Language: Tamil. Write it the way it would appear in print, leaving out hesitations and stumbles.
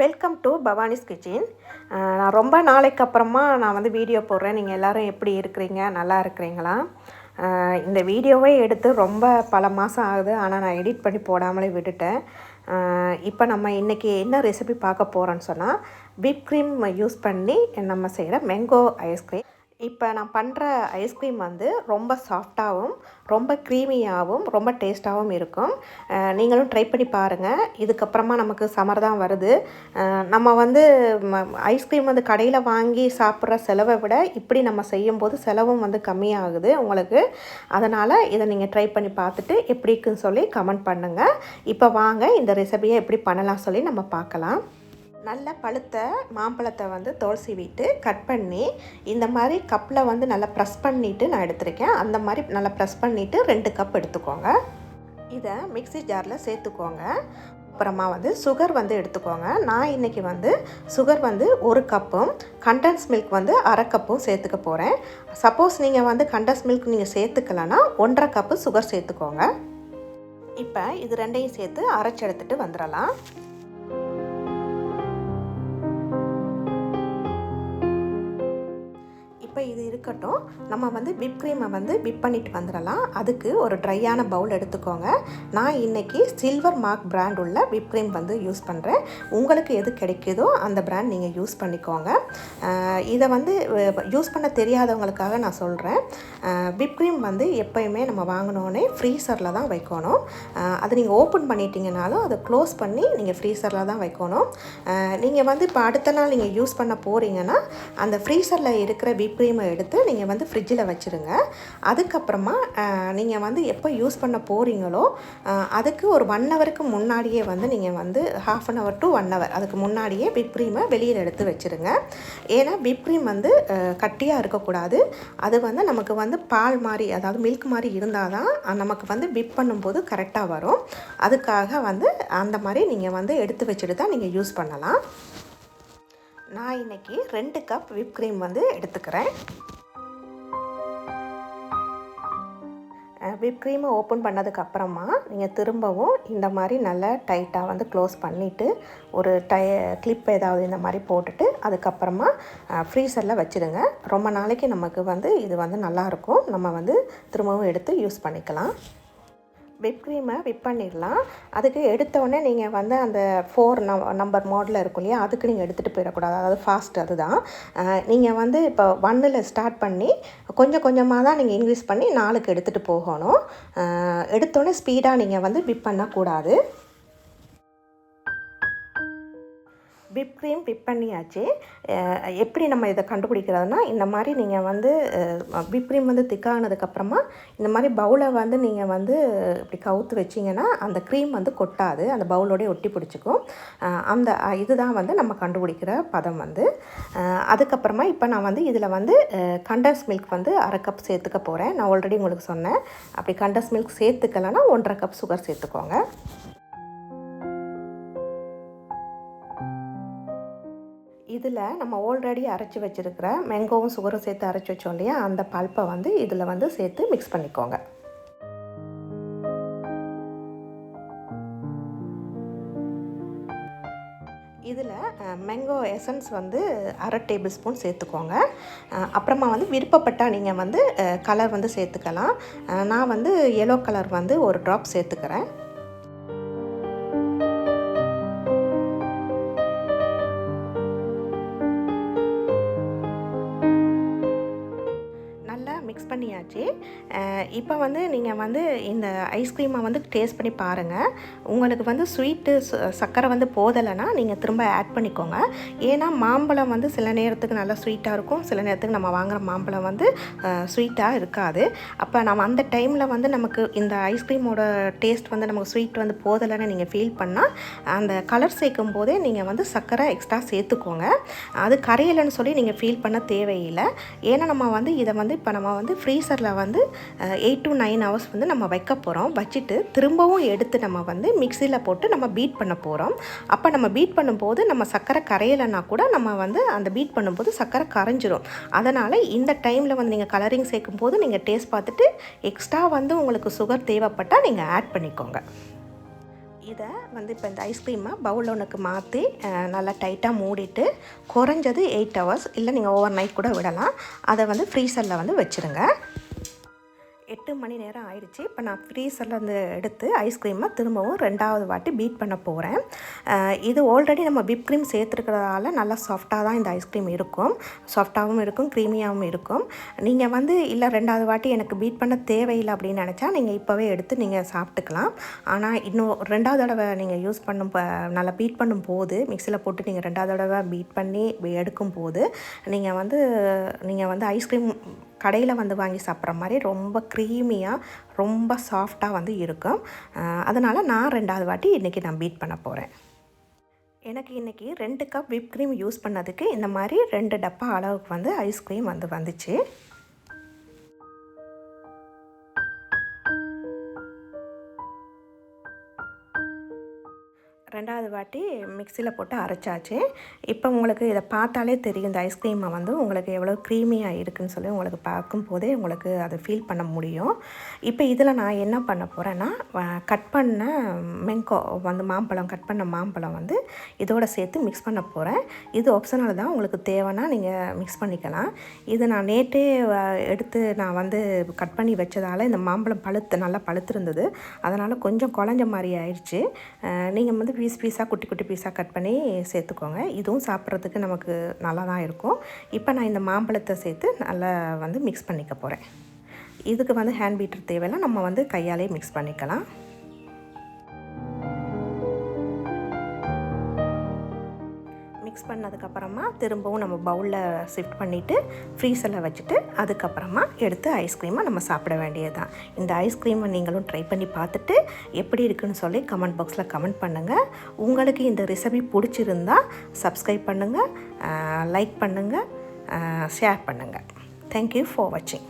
Welcome to பவானிஸ் kitchen. நான் ரொம்ப நாளைக்கு அப்புறமா நான் வந்து வீடியோ போடுறேன். நீங்கள் எல்லோரும் எப்படி இருக்கிறீங்க, நல்லா இருக்கிறீங்களா? இந்த வீடியோவே எடுத்து ரொம்ப பல மாதம் ஆகுது, ஆனால் நான் எடிட் பண்ணி போடாமலே விட்டுட்டேன். இப்போ நம்ம இன்றைக்கி என்ன ரெசிபி பார்க்க போகிறோன்னு சொன்னால், விப் க்ரீம் யூஸ் பண்ணி நம்ம செய்கிற மேங்கோ ஐஸ்கிரீம். இப்போ நான் பண்ணுற ஐஸ்கிரீம் வந்து ரொம்ப சாஃப்டாகவும் ரொம்ப க்ரீமியாகவும் ரொம்ப டேஸ்ட்டாகவும் இருக்கும். நீங்களும் ட்ரை பண்ணி பாருங்கள். இதுக்கப்புறமா நமக்கு சம்மர் தான் வருது. நம்ம வந்து ஐஸ்கிரீம் வந்து கடையில் வாங்கி சாப்பிட்ற செலவை விட இப்படி நம்ம செய்யும்போது செலவும் வந்து கம்மியாகுது உங்களுக்கு. அதனால் இதை நீங்கள் ட்ரை பண்ணி பார்த்துட்டு எப்படி இருக்குன்னு சொல்லி கமெண்ட் பண்ணுங்கள். இப்போ வாங்க இந்த ரெசிபியை எப்படி பண்ணலாம் சொல்லி நம்ம பார்க்கலாம். நல்ல பழுத்த மாம்பழத்தை வந்து தோல் சீவிட்டு கட் பண்ணி இந்த மாதிரி கப்பில் வந்து நல்லா ப்ரெஸ் பண்ணிவிட்டு நான் எடுத்துருக்கேன். அந்த மாதிரி நல்லா ப்ரெஸ் பண்ணிவிட்டு 2 கப் எடுத்துக்கோங்க. இதை மிக்ஸி ஜாரில் சேர்த்துக்கோங்க. அப்புறமா வந்து சுகர் வந்து எடுத்துக்கோங்க. நான் இன்றைக்கி வந்து சுகர் வந்து 1 கப்பும் கண்டன்ஸ் மில்க் வந்து 1/2 கப்பும் சேர்த்துக்க போகிறேன். சப்போஸ் நீங்கள் வந்து கண்டன்ஸ் மில்க் நீங்கள் சேர்த்துக்கலன்னா 1/2 கப்பு சுகர் சேர்த்துக்கோங்க. இப்போ இது 2ஐயும் சேர்த்து அரைச்சி எடுத்துகிட்டு வந்துடலாம். இப்போ இது இருக்கட்டும். நம்ம வந்து விப் க்ரீமை வந்து விப் பண்ணிட்டு வந்துடலாம். அதுக்கு ஒரு ட்ரையான பவுல் எடுத்துக்கோங்க. நான் இன்றைக்கி சில்வர் மார்க் பிராண்ட் உள்ள விப் க்ரீம் வந்து யூஸ் பண்ணுறேன். உங்களுக்கு எது கிடைக்குதோ அந்த பிராண்ட் நீங்கள் யூஸ் பண்ணிக்கோங்க. இதை வந்து யூஸ் பண்ண தெரியாதவங்களுக்காக நான் சொல்கிறேன். விப் க்ரீம் வந்து எப்போயுமே நம்ம வாங்கினோன்னே ஃப்ரீசரில் தான் வைக்கணும். அது நீங்கள் ஓப்பன் பண்ணிட்டீங்கனாலும் அதை க்ளோஸ் பண்ணி நீங்கள் ஃப்ரீசரில் தான் வைக்கணும். நீங்கள் வந்து இப்போ அடுத்த நாள் நீங்கள் யூஸ் பண்ண போகிறீங்கன்னா அந்த ஃப்ரீசரில் இருக்கிற விப் க்ரீமை எடுத்து நீங்கள் வந்து ஃப்ரிட்ஜில் வச்சுருங்க. அதுக்கப்புறமா நீங்கள் வந்து எப்போ யூஸ் பண்ண போகிறீங்களோ அதுக்கு ஒரு 1 ஹவருக்கு முன்னாடியே வந்து நீங்கள் வந்து 1/2 hour to 1 hour அதுக்கு முன்னாடியே விப் க்ரீமை வெளியில் எடுத்து வச்சுருங்க. ஏன்னா விப் க்ரீம் வந்து கட்டியாக இருக்கக்கூடாது. அது வந்து நமக்கு வந்து பால் மாதிரி, அதாவது மில்க் மாதிரி இருந்தால் தான் நமக்கு வந்து விப் பண்ணும்போது கரெக்டாக வரும். அதுக்காக வந்து அந்த மாதிரி நீங்கள் வந்து எடுத்து வச்சுட்டு தான் நீங்கள் யூஸ் பண்ணலாம். நான் இன்றைக்கி 2 கப் விப் க்ரீம் வந்து எடுத்துக்கிறேன். விப் க்ரீமை ஓப்பன் பண்ணதுக்கப்புறமா நீங்கள் திரும்பவும் இந்த மாதிரி நல்லா டைட்டாக வந்து க்ளோஸ் பண்ணிவிட்டு ஒரு கிளிப் ஏதாவது இந்த மாதிரி போட்டுட்டு அதுக்கப்புறமா ஃப்ரீசரில் வச்சுடுங்க. ரொம்ப நாளைக்கு நமக்கு வந்து இது வந்து நல்லாயிருக்கும். நம்ம வந்து திரும்பவும் எடுத்து யூஸ் பண்ணிக்கலாம். விப் க்ரீமை விப் பண்ணிடலாம். அதுக்கு எடுத்தோடனே நீங்கள் வந்து அந்த 4 நம்பர் மாடலில் இருக்கும் இல்லையா, அதுக்கு நீங்கள் எடுத்துகிட்டு போயிடக்கூடாது. அதாவது ஃபாஸ்ட் அதுதான். நீங்கள் வந்து இப்போ 1ல் ஸ்டார்ட் பண்ணி கொஞ்சம் கொஞ்சமாக தான் நீங்கள் இன்க்ரீஸ் பண்ணி 4க்கு எடுத்துகிட்டு போகணும். எடுத்தோடனே ஸ்பீடாக நீங்கள் வந்து விப் பண்ணக்கூடாது. விப் க்ரீம் விப் பண்ணியாச்சு. எப்படி நம்ம இதை கண்டுபிடிக்கிறதுனா, இந்த மாதிரி நீங்கள் வந்து விப் க்ரீம் வந்து திக்கானதுக்கப்புறமா இந்த மாதிரி பவுலை வந்து நீங்கள் வந்து இப்படி கவுத்து வச்சிங்கன்னா அந்த க்ரீம் வந்து கொட்டாது, அந்த பவுலோடய ஒட்டி பிடிச்சிக்கும். அந்த இதுதான் வந்து நம்ம கண்டுபிடிக்கிற பதம் வந்து. அதுக்கப்புறமா இப்போ நான் வந்து இதில் வந்து கண்டன்ஸ் மில்க் வந்து 1/2 கப் சேர்த்துக்க போகிறேன். நான் ஆல்ரெடி உங்களுக்கு சொன்னேன். அப்படி கண்டன்ஸ் மில்க் சேர்த்துக்கலைன்னா 1/2 கப் சுகர் சேர்த்துக்கோங்க. இதில் நம்ம ஆல்ரெடி அரைச்சி வச்சுருக்கிற மேங்கோவும் சுகரும் சேர்த்து அரைச்சி வச்சோம் இல்லையா, அந்த பல்ப்பை வந்து இதில் வந்து சேர்த்து மிக்ஸ் பண்ணிக்கோங்க. இதில் மேங்கோ எசன்ஸ் வந்து 1/2 டேபிள் ஸ்பூன் சேர்த்துக்கோங்க. அப்புறமா வந்து விருப்பப்பட்டால் நீங்கள் வந்து கலர் வந்து சேர்த்துக்கலாம். நான் வந்து எல்லோ கலர் வந்து ஒரு ட்ராப் சேர்த்துக்கிறேன். மிக்ஸ் பண்ணியாச்சு. இப்போ வந்து நீங்கள் வந்து இந்த ஐஸ்கிரீமை வந்து டேஸ்ட் பண்ணி பாருங்கள். உங்களுக்கு வந்து ஸ்வீட்டு சர்க்கரை வந்து போதலைன்னா நீங்கள் திரும்ப ஆட் பண்ணிக்கோங்க. ஏன்னா மாம்பழம் வந்து சில நேரத்துக்கு நல்லா ஸ்வீட்டாக இருக்கும், சில நேரத்துக்கு நம்ம வாங்குகிற மாம்பழம் வந்து ஸ்வீட்டாக இருக்காது. அப்போ நம்ம அந்த டைமில் வந்து நமக்கு இந்த ஐஸ்கிரீமோட டேஸ்ட் வந்து நமக்கு ஸ்வீட் வந்து போதலைன்னு நீங்கள் ஃபீல் பண்ணால் அந்த கலர் சேர்க்கும் போதே நீங்கள் வந்து சர்க்கரை எக்ஸ்ட்ரா சேர்த்துக்கோங்க. அது கரையலைன்னு சொல்லி நீங்கள் ஃபீல் பண்ண தேவையில்லை. ஏன்னா நம்ம வந்து இதை வந்து இப்போ நம்ம வந்து ஃப்ரீசரில் வந்து 8 to 9 hours வந்து நம்ம வைக்க போகிறோம். வச்சுட்டு திரும்பவும் எடுத்து நம்ம வந்து மிக்சியில் போட்டு நம்ம பீட் பண்ண போகிறோம். அப்போ நம்ம பீட் பண்ணும்போது நம்ம சர்க்கரை கரையலைன்னா கூட நம்ம வந்து அந்த பீட் பண்ணும்போது சர்க்கரை கரைஞ்சிரும். அதனால் இந்த டைமில் வந்து நீங்கள் கலரிங் சேர்க்கும் போது நீங்கள் டேஸ்ட் பார்த்துட்டு எக்ஸ்ட்ரா வந்து உங்களுக்கு சுகர் தேவைப்பட்டால் நீங்கள் ஆட் பண்ணிக்கோங்க. இதை வந்து இப்போ இந்த ஐஸ்கிரீமை பவுல் ஒன்றுக்கு மாற்றி நல்லா டைட்டாக மூடிட்டு குறைஞ்சது 8 ஹவர்ஸ் இல்லை நீங்கள் ஓவர் நைட் கூட விடலாம். அதை வந்து ஃப்ரீசரில் வந்து வச்சுருங்க. 8 மணி நேரம் ஆயிடுச்சு. இப்போ நான் ஃப்ரீசர்லேருந்து எடுத்து ஐஸ்கிரீமை திரும்பவும் 2வது வாட்டி பீட் பண்ண போகிறேன். இது ஆல்ரெடி நம்ம விப் க்ரீம் சேர்த்துருக்கிறதால நல்லா சாஃப்டாக தான் இந்த ஐஸ்கிரீம் இருக்கும். சாஃப்டாகவும் இருக்கும், க்ரீமியாகவும் இருக்கும். நீங்கள் வந்து இல்லை 2வது வாட்டி எனக்கு பீட் பண்ண தேவையில்லை அப்படின்னு நினச்சா நீங்கள் இப்போவே எடுத்து நீங்கள் சாப்பிட்டுக்கலாம். ஆனால் இன்னும் 2வது தடவை நீங்கள் யூஸ் பண்ணும் நல்லா பீட் பண்ணும்போது மிக்சியில் போட்டு நீங்கள் 2வது தடவை பீட் பண்ணி எடுக்கும்போது நீங்கள் வந்து ஐஸ்கிரீம் கடையில் வந்து வாங்கி சாப்பிட்ற மாதிரி ரொம்ப க்ரீமியாக ரொம்ப சாஃப்டாக வந்து இருக்கும். அதனால் நான் 2வது வாட்டி இன்றைக்கி நான் பீட் பண்ண போகிறேன். எனக்கு இன்றைக்கி 2 கப் விப் க்ரீம் யூஸ் பண்ணதுக்கு இந்த மாதிரி 2 டப்பா அளவுக்கு வந்து ஐஸ்கிரீம் வந்துச்சு. 2வது வாட்டி மிக்சியில் போட்டு அரைச்சாச்சு. இப்போ உங்களுக்கு இதை பார்த்தாலே தெரியும் இந்த ஐஸ்கிரீமை வந்து உங்களுக்கு எவ்வளோ க்ரீமியாக இருக்குதுன்னு சொல்லி உங்களுக்கு பார்க்கும்போதே உங்களுக்கு அதை ஃபீல் பண்ண முடியும். இப்போ இதில் நான் என்ன பண்ண போகிறேன்னா கட் பண்ண மேங்கோ வந்து கட் பண்ண மாம்பழம் வந்து இதோட சேர்த்து மிக்ஸ் பண்ண போகிறேன். இது ஆப்ஷனல் தான், உங்களுக்கு தேவைன்னா நீங்கள் மிக்ஸ் பண்ணிக்கலாம். இது நான் நேற்றே எடுத்து நான் வந்து கட் பண்ணி வச்சதால் இந்த மாம்பழம் நல்லா பழுத்திருந்தது. அதனால் கொஞ்சம் குழஞ்ச மாதிரி ஆயிடுச்சு. நீங்கள் வந்து பீஸாக குட்டி பீஸாக கட் பண்ணி சேர்த்துக்கோங்க. இதுவும் சாப்பிட்றதுக்கு நமக்கு நல்லா தான் இருக்கும். இப்போ நான் இந்த மாம்பழத்தை சேர்த்து நல்லா வந்து மிக்ஸ் பண்ணிக்க போகிறேன். இதுக்கு வந்து ஹேண்ட் பீட்டர் தேவையில்லை, நம்ம வந்து கையாலே மிக்ஸ் பண்ணிக்கலாம். மிக்ஸ் பண்ணதுக்கப்புறமா திரும்பவும் நம்ம பவுலில் ஷிஃப்ட் பண்ணிவிட்டு ஃப்ரீசரில் வச்சுட்டு அதுக்கப்புறமா எடுத்து ஐஸ்கிரீமை நம்ம சாப்பிட வேண்டியது தான். இந்த ஐஸ்கிரீமை நீங்களும் ட்ரை பண்ணி பார்த்துட்டு எப்படி இருக்குன்னு சொல்லி கமெண்ட் பாக்ஸில் கமெண்ட் பண்ணுங்கள். உங்களுக்கு இந்த ரெசிபி பிடிச்சிருந்தா சப்ஸ்கிரைப் பண்ணுங்கள், லைக் பண்ணுங்கள், ஷேர் பண்ணுங்கள். தேங்க்யூ ஃபார் வாட்சிங்.